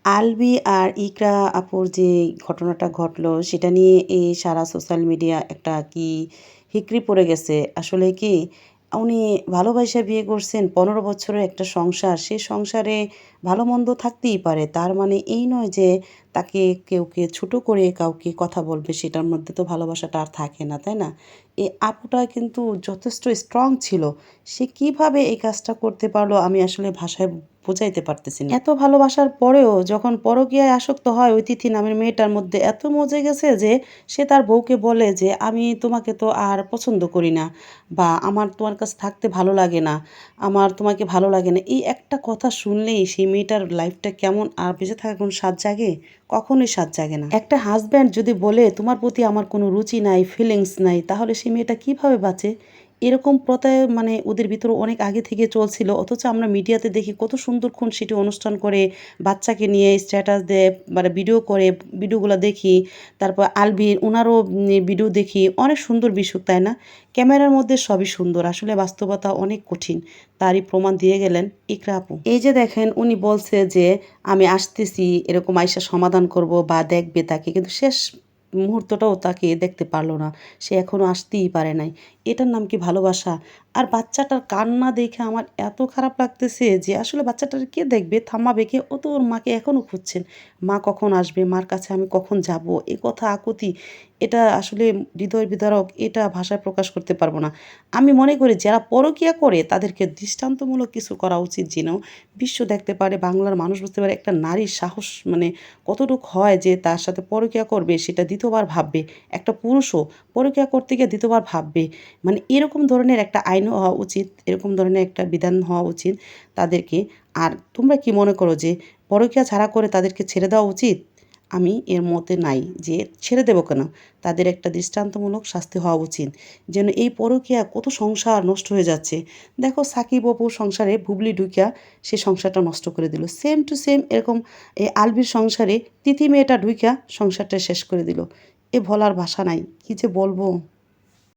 আলবি আর ইকরা আপুর যে ঘটনাটা ঘটলো সেটা নিয়ে এই সারা সোশ্যাল মিডিয়া একটা কি হিকরি পড়ে গেছে। আসলে কি উনি ভালোবাসা বিয়ে করছেন ১৫ বছরের একটা সংসার। সে সংসারে ভালো-মন্দ থাকতেই পারে। তার মানে এই নয় যে তাকে কেউকে ছোট করে কাউকে কথা বলবে সেটার মধ্যে তো ভালোবাসাটা আর থাকে না, তাই না? এই আপুটা কিন্তু যথেষ্ট স্ট্রং ছিল। সে কিভাবে এই কাজটা করতে পারলো আমি আসলে ভাষায় বোঝাইতে পারতেছি না। এত ভালোবাসার পরেও যখন পরকীয়ায় আসক্ত হয় ওই তিথি নামের মেয়েটার মধ্যে এত মজে গেছে যে সে তার বউকে বলে যে, "আমি তোমাকে তো আর পছন্দ করি না বা আমার তোমার কাছে থাকতে ভালো লাগে না। আমার তোমাকে ভালো লাগে না।" এই একটা কথা শুনলেই সেই মেয়েটার লাইফটা কেমন আর বেঁচে থাকার কোনো স্বাদ জাগে? কখনোই স্বাদ জাগে না। একটা হাসব্যান্ড যদি বলে, "তোমার প্রতি আমার কোনো রুচি নাই, ফিলিংস নাই" তাহলে সেই মেয়েটা কিভাবে বাঁচে? এরকম প্রথায় মানে ওদের ভিতরে অনেক আগে থেকে চলছিল। অথচ আমরা মিডিয়াতে দেখি কত সুন্দর খুনসুটি অনুষ্ঠান করে, বাচ্চাকে নিয়ে স্ট্যাটাস দেয়, মানে ভিডিও করে, ভিডিওগুলা দেখি। তারপর আলভির উনারও ভিডিও দেখি। অনেক সুন্দর বিষয়, তাই না? ক্যামেরার মধ্যে সবই সুন্দর। আসলে বাস্তবতা অনেক কঠিন। তারই প্রমাণ দিয়ে গেলেন ইকরা আপু। এই যে দেখেন উনি বলছে যে, "আমি আসতেছি, এরকম আইসা সমাধান করব বা দেখবে তাকে।" কিন্তু শেষ মুহূর্তটাও তাকে দেখতে পারল না। সে এখনো আসতেই পারে নাই। এটার নাম কি ভালোবাসা? আর বাচ্চাটার কান্না দেখে আমার এত খারাপ লাগতেছে যে আসলে বাচ্চাটারে কে দেখবে? থামাবে কে? ও তো ওর মাকে এখনো খুঁজছেন। মা কখন আসবে? মার কাছে আমি কখন যাব? এ কথা আকুতি এটা আসলে হৃদয় বিদারক। এটা ভাষায় প্রকাশ করতে পারব না। আমি মনে করি যারা পরকীয়া করে তাদেরকে দৃষ্টান্তমূলক কিছু করা উচিত যেন বিশ্ব দেখতে পারে, বাংলার মানুষ বুঝতে পারে একটা নারীর সাহস মানে কতটুক হয় যে তার সাথে পরকীয়া করবে সেটা ২য় বার ভাববে। একটা পুরুষও পরকীয়া করতে গিয়ে ২য় বার ভাববে। মানে এরকম ধরনের একটা আইন হওয়া উচিত, এরকম ধরনের একটা বিধান হওয়া উচিত তাদেরকে। আর তোমরা কি মনে করো যে পরকীয়া ছাড়া করে তাদেরকে ছেড়ে দেওয়া উচিত? আমি এর মতে নাই যে ছেড়ে দেবো কেন? তাদের একটা দৃষ্টান্তমূলক শাস্তি হওয়া উচিত। যেন এই পরকীয়া কত সংসার নষ্ট হয়ে যাচ্ছে। দেখো সাকিব অপুর সংসারে বুবলি ঢুইকা সে সংসারটা নষ্ট করে দিল। সেম টু সেম এরকম আলভির সংসারে তিথি মেয়েটা ঢুইকা সংসারটা শেষ করে দিল। এ বলার ভাষা নাই। কি যে বলবো?